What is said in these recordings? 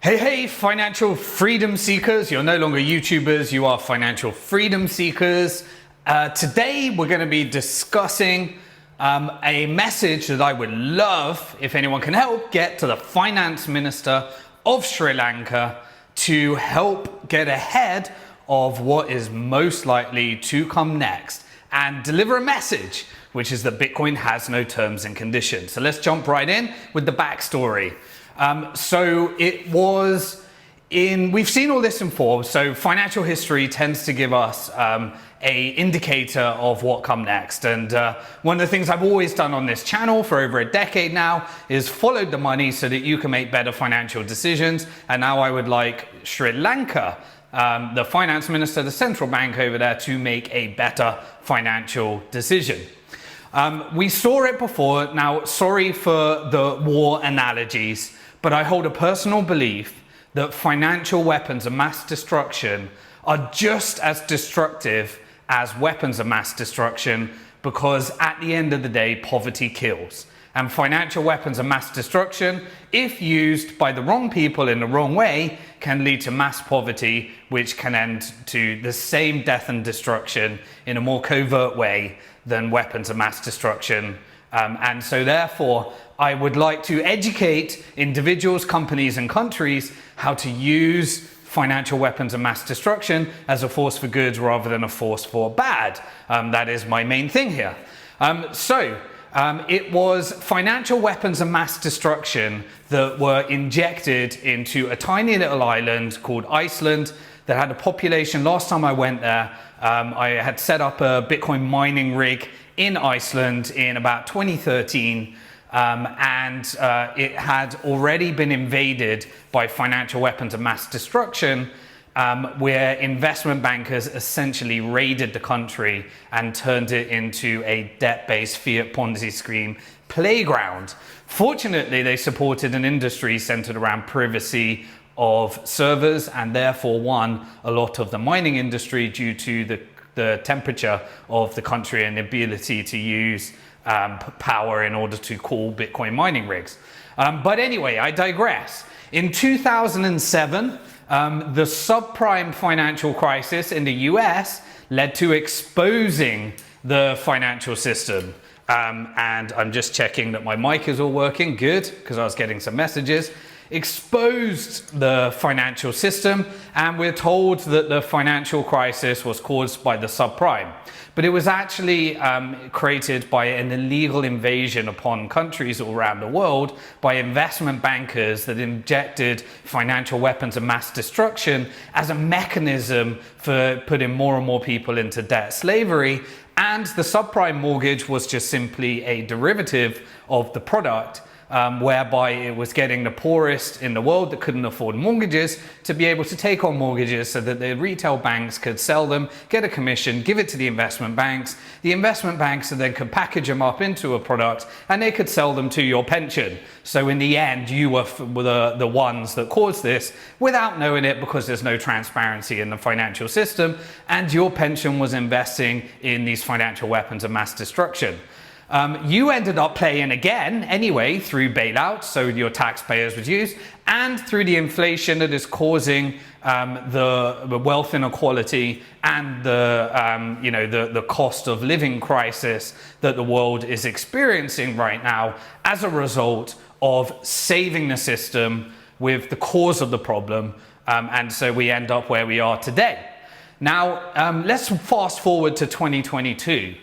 Hey, financial freedom seekers. You're no longer YouTubers, you are financial freedom seekers. Today, we're going to be discussing a message that I would love, if anyone can help, get to the finance minister of Sri Lanka to help get ahead of what is most likely to come next and deliver a message, which is that Bitcoin has no terms and conditions. So let's jump right in with the backstory. We've seen all this before, so financial history tends to give us a indicator of what come next. And one of the things I've always done on this channel for over a decade now is followed the money so that you can make better financial decisions. And now I would like Sri Lanka, the finance minister, the central bank over there, to make a better financial decision. We saw it before. Now, sorry for the war analogies, but I hold a personal belief that financial weapons of mass destruction are just as destructive as weapons of mass destruction, because at the end of the day, poverty kills. And financial weapons of mass destruction, if used by the wrong people in the wrong way, can lead to mass poverty, which can end to the same death and destruction in a more covert way than weapons of mass destruction. And so therefore, I would like to educate individuals, companies, and countries how to use financial weapons of mass destruction as a force for good rather than a force for bad. That is my main thing here. It was financial weapons of mass destruction that were injected into a tiny little island called Iceland that had a population. Last time I went there, I had set up a Bitcoin mining rig in Iceland in about 2013. It had already been invaded by financial weapons of mass destruction, where investment bankers essentially raided the country and turned it into a debt-based fiat Ponzi scheme playground. Fortunately, they supported an industry centered around privacy of servers and therefore won a lot of the mining industry due to the temperature of the country and the ability to use power in order to cool Bitcoin mining rigs. But anyway, I digress. In 2007, the subprime financial crisis in the US led to exposing the financial system. And I'm just checking that my mic is all working. Good, because I was getting some messages. Exposed the financial system, and we're told that the financial crisis was caused by the subprime. But it was actually created by an illegal invasion upon countries all around the world by investment bankers that injected financial weapons of mass destruction as a mechanism for putting more and more people into debt slavery. And the subprime mortgage was just simply a derivative of the product, whereby it was getting the poorest in the world that couldn't afford mortgages to be able to take on mortgages so that the retail banks could sell them, get a commission, give it to the investment banks. The investment banks then could package them up into a product and they could sell them to your pension. So in the end, you were the ones that caused this without knowing it, because there's no transparency in the financial system, and your pension was investing in these financial weapons of mass destruction. You ended up playing again anyway through bailouts, so your taxpayers would use, and through the inflation that is causing the wealth inequality and the cost of living crisis that the world is experiencing right now as a result of saving the system with the cause of the problem, and so we end up where we are today. Now, let's fast forward to 2022.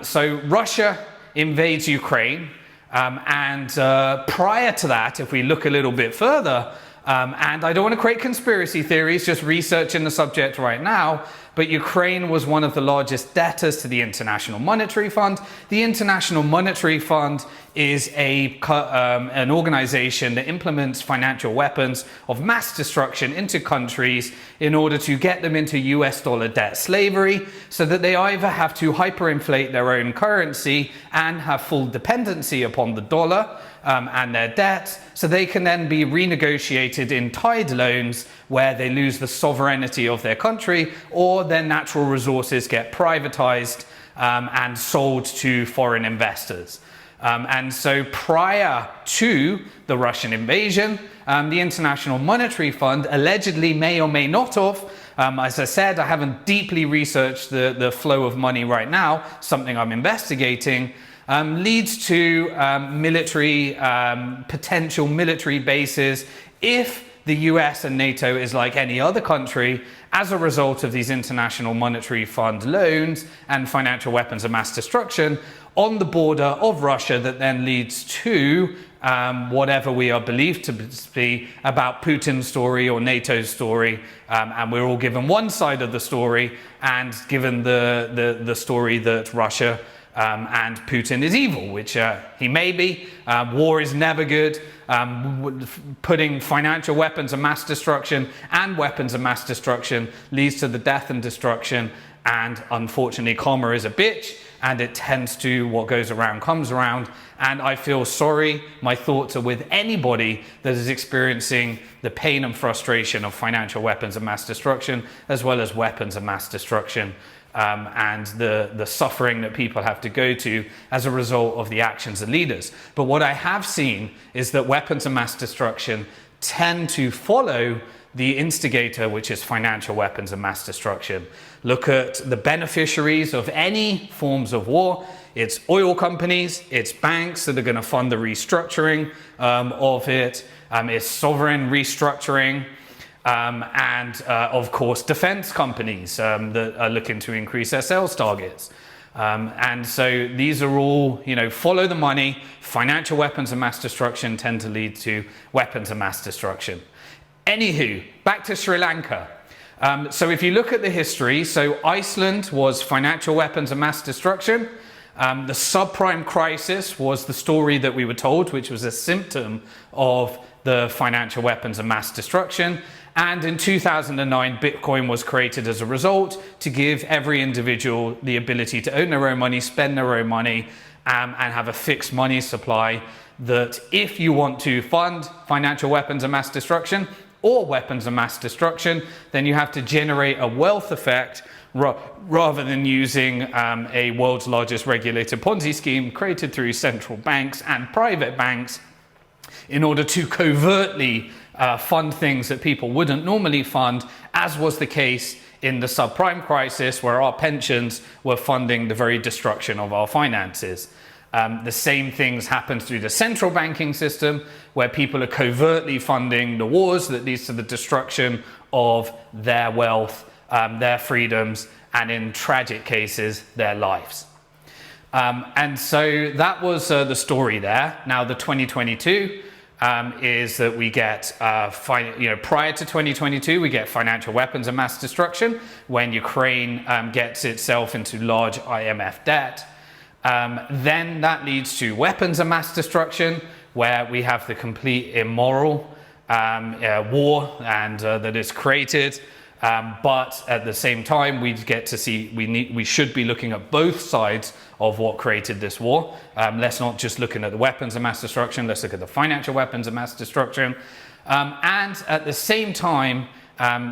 So Russia invades Ukraine, and prior to that, if we look a little bit further, and I don't want to create conspiracy theories, just researching the subject right now, but Ukraine was one of the largest debtors to the International Monetary Fund. The International Monetary Fund is an organization that implements financial weapons of mass destruction into countries in order to get them into US dollar debt slavery, so that they either have to hyperinflate their own currency and have full dependency upon the dollar and their debt, so they can then be renegotiated in tied loans where they lose the sovereignty of their country, or their natural resources get privatized and sold to foreign investors. And so prior to the Russian invasion, the International Monetary Fund allegedly may or may not have, as I said, I haven't deeply researched the flow of money right now, something I'm investigating, leads to potential military bases if the US and NATO is like any other country as a result of these International Monetary Fund loans and financial weapons of mass destruction on the border of Russia, that then leads to whatever we are believed to be about Putin's story or NATO's story, and we're all given one side of the story and given the story that Russia and Putin is evil, which he may be. War is never good. Putting financial weapons of mass destruction and weapons of mass destruction leads to the death and destruction, and unfortunately karma is a bitch, and it tends to, what goes around comes around. And I feel sorry, my thoughts are with anybody that is experiencing the pain and frustration of financial weapons of mass destruction, as well as weapons of mass destruction, and the suffering that people have to go to as a result of the actions of leaders. But what I have seen is that weapons of mass destruction tend to follow the instigator, which is financial weapons of mass destruction. Look at the beneficiaries of any forms of war. It's oil companies, it's banks that are going to fund the restructuring of it, it's sovereign restructuring, and of course defense companies that are looking to increase their sales targets. And so these are all, follow the money. Financial weapons of mass destruction tend to lead to weapons of mass destruction. Anywho, back to Sri Lanka. So if you look at the history, so Iceland was financial weapons of mass destruction. The subprime crisis was the story that we were told, which was a symptom of the financial weapons of mass destruction. And in 2009, Bitcoin was created as a result to give every individual the ability to own their own money, spend their own money, and have a fixed money supply, that if you want to fund financial weapons of mass destruction or weapons of mass destruction, then you have to generate a wealth effect rather than using a world's largest regulated Ponzi scheme created through central banks and private banks in order to covertly fund things that people wouldn't normally fund, as was the case in the subprime crisis, where our pensions were funding the very destruction of our finances. The same things happen through the central banking system, where people are covertly funding the wars that leads to the destruction of their wealth, their freedoms, and in tragic cases, their lives. And so that was the story there. Now the 2022 is that we get, prior to 2022, we get financial weapons of mass destruction when Ukraine gets itself into large IMF debt. Then that leads to weapons of mass destruction, where we have the complete immoral war and that is created. But at the same time, we get to see we should be looking at both sides of what created this war. Let's not just looking at the weapons of mass destruction. Let's look at the financial weapons of mass destruction. And at the same time,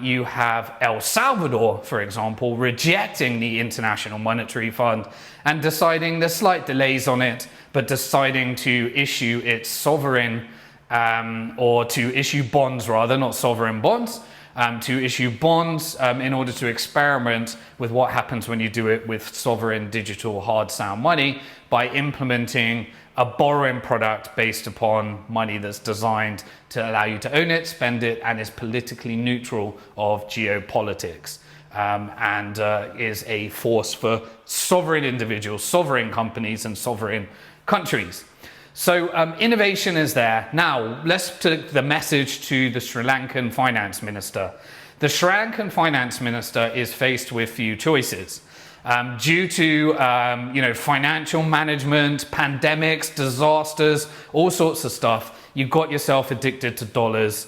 you have El Salvador, for example, rejecting the International Monetary Fund and deciding, there's slight delays on it, but deciding to issue its sovereign, or to issue bonds rather, not sovereign bonds, to issue bonds in order to experiment with what happens when you do it with sovereign digital hard sound money by implementing a borrowing product based upon money that's designed to allow you to own it, spend it, and is politically neutral of geopolitics, and is a force for sovereign individuals, sovereign companies, and sovereign countries. So innovation is there. Now, let's take the message to the Sri Lankan finance minister. The Sri Lankan finance minister is faced with few choices. Due to financial management, pandemics, disasters, all sorts of stuff, you got yourself addicted to dollars.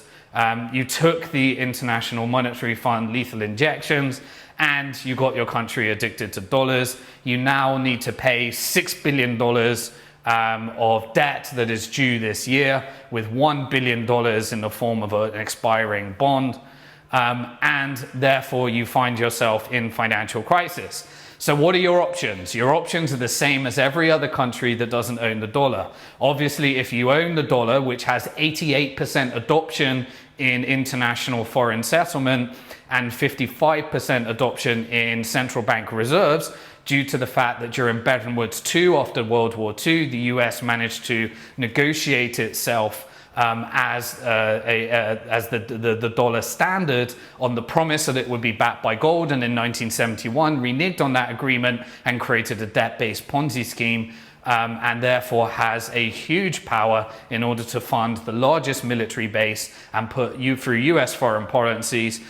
You took the International Monetary Fund lethal injections, and you got your country addicted to dollars. You now need to pay $6 billion of debt that is due this year, with $1 billion in the form of an expiring bond, and therefore you find yourself in financial crisis. So what are your options? Your options are the same as every other country that doesn't own the dollar. Obviously, if you own the dollar, which has 88% adoption in international foreign settlement and 55% adoption in central bank reserves, due to the fact that during Bretton Woods II, after World War II, the US managed to negotiate itself as the dollar standard on the promise that it would be backed by gold, and in 1971 reneged on that agreement and created a debt-based Ponzi scheme, and therefore has a huge power in order to fund the largest military base and through US foreign policies,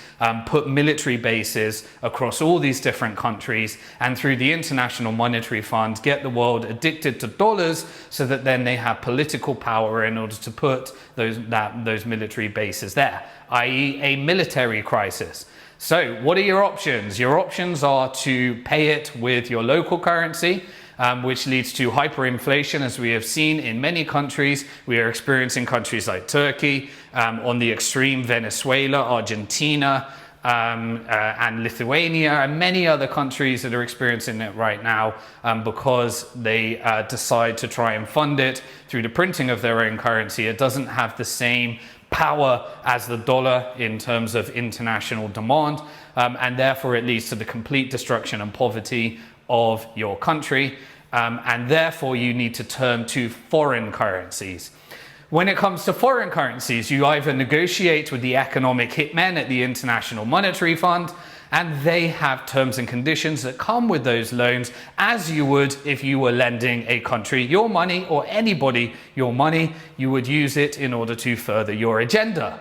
put military bases across all these different countries, and through the International Monetary Fund get the world addicted to dollars so that then they have political power in order to put those military bases there, i.e. a military crisis. So what are your options? Your options are to pay it with your local currency, which leads to hyperinflation, as we have seen in many countries. We are experiencing countries like Turkey, on the extreme Venezuela, Argentina, and Lithuania, and many other countries that are experiencing it right now because they decide to try and fund it through the printing of their own currency. It doesn't have the same power as the dollar in terms of international demand, and therefore it leads to the complete destruction and poverty of your country, and therefore you need to turn to foreign currencies. When it comes to foreign currencies, you either negotiate with the economic hitmen at the International Monetary Fund, and they have terms and conditions that come with those loans, as you would if you were lending a country your money, or anybody your money. You would use it in order to further your agenda.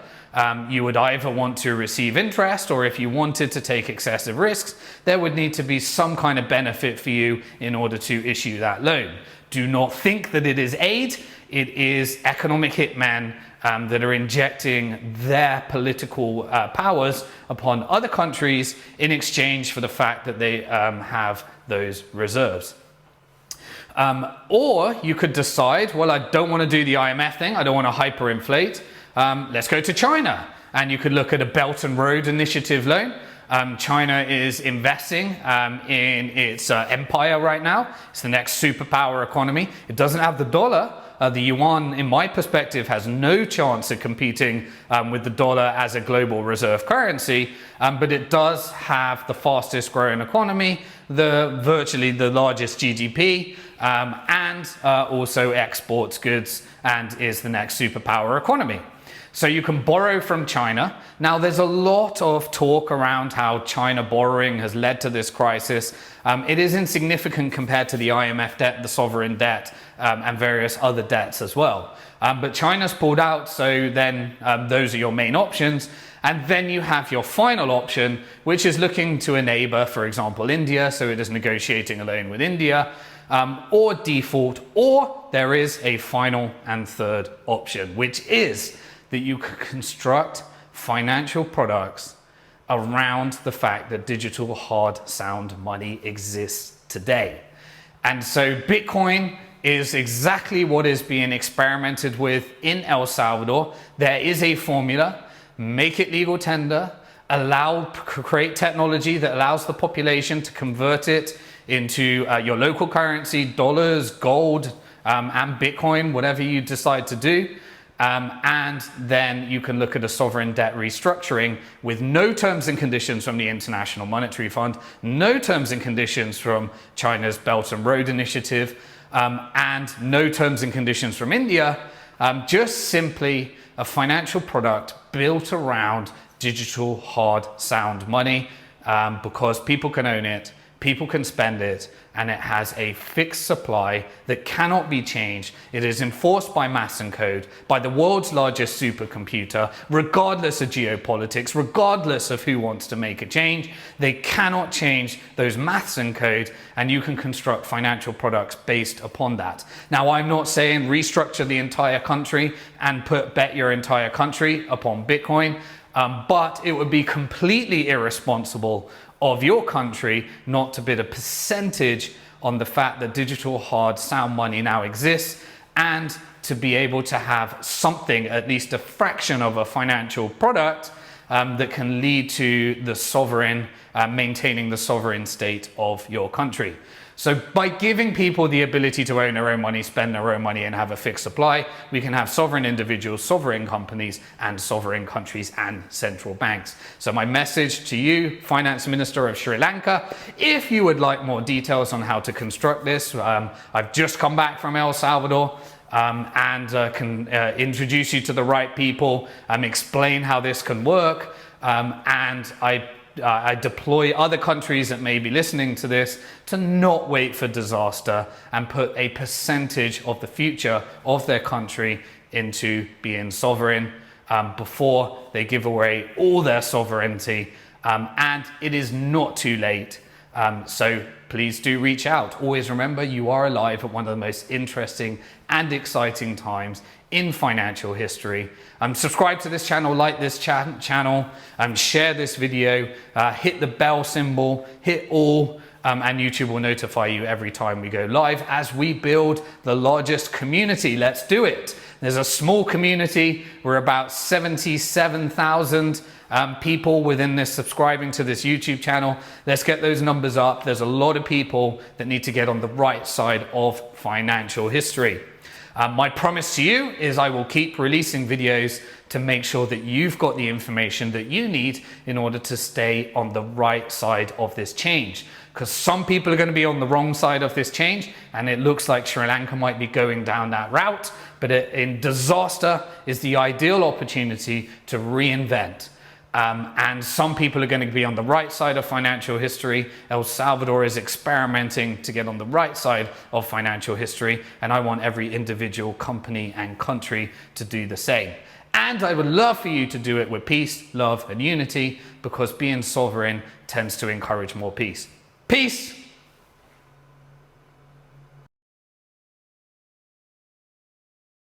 You would either want to receive interest, or if you wanted to take excessive risks, there would need to be some kind of benefit for you in order to issue that loan. Do not think that it is aid. It is economic hitmen that are injecting their political powers upon other countries in exchange for the fact that they have those reserves. Or you could decide, well, I don't want to do the IMF thing. I don't want to hyperinflate. Let's go to China, and you could look at a Belt and Road Initiative loan. China is investing in its empire right now. It's the next superpower economy. It doesn't have the dollar. The yuan, in my perspective, has no chance of competing with the dollar as a global reserve currency, but it does have the fastest growing economy, virtually the largest GDP, and also exports goods and is the next superpower economy. So you can borrow from China. Now, there's a lot of talk around how China borrowing has led to this crisis. It is insignificant compared to the IMF debt, the sovereign debt, and various other debts as well. But China's pulled out, so then those are your main options. And then you have your final option, which is looking to a neighbor, for example, India. So it is negotiating a loan with India, or default, or there is a final and third option, which is that you can construct financial products around the fact that digital hard sound money exists today. And so Bitcoin is exactly what is being experimented with in El Salvador. There is a formula: make it legal tender, create technology that allows the population to convert it into your local currency, dollars, gold, and Bitcoin, whatever you decide to do. And then you can look at a sovereign debt restructuring with no terms and conditions from the International Monetary Fund, no terms and conditions from China's Belt and Road Initiative, and no terms and conditions from India, just simply a financial product built around digital hard sound money, because people can own it, people can spend it, and it has a fixed supply that cannot be changed. It is enforced by maths and code, by the world's largest supercomputer, regardless of geopolitics, regardless of who wants to make a change. They cannot change those maths and code, and you can construct financial products based upon that. Now, I'm not saying restructure the entire country and bet your entire country upon Bitcoin, but it would be completely irresponsible of your country not to bid a percentage on the fact that digital hard sound money now exists, and to be able to have something, at least a fraction of a financial product, that can lead to the sovereign, maintaining the sovereign state of your country. So by giving people the ability to own their own money, spend their own money, and have a fixed supply, we can have sovereign individuals, sovereign companies, and sovereign countries and central banks. So my message to you, Finance Minister of Sri Lanka, if you would like more details on how to construct this, I've just come back from El Salvador. And can introduce you to the right people, explain how this can work, and I deploy other countries that may be listening to this to not wait for disaster and put a percentage of the future of their country into being sovereign before they give away all their sovereignty. And it is not too late. So please do reach out. Always remember, you are alive at one of the most interesting and exciting times in financial history. Subscribe to this channel, like this channel, share this video, hit the bell symbol, hit all, and YouTube will notify you every time we go live as we build the largest community. Let's do it. There's a small community. We're about 77,000 people within this subscribing to this YouTube channel. Let's get those numbers up. There's a lot of people that need to get on the right side of financial history. My promise to you is I will keep releasing videos to make sure that you've got the information that you need in order to stay on the right side of this change. Because some people are going to be on the wrong side of this change, and it looks like Sri Lanka might be going down that route. But in disaster is the ideal opportunity to reinvent. And some people are going to be on the right side of financial history. El Salvador is experimenting to get on the right side of financial history, and I want every individual company and country to do the same. And I would love for you to do it with peace, love, and unity, because being sovereign tends to encourage more peace. Peace!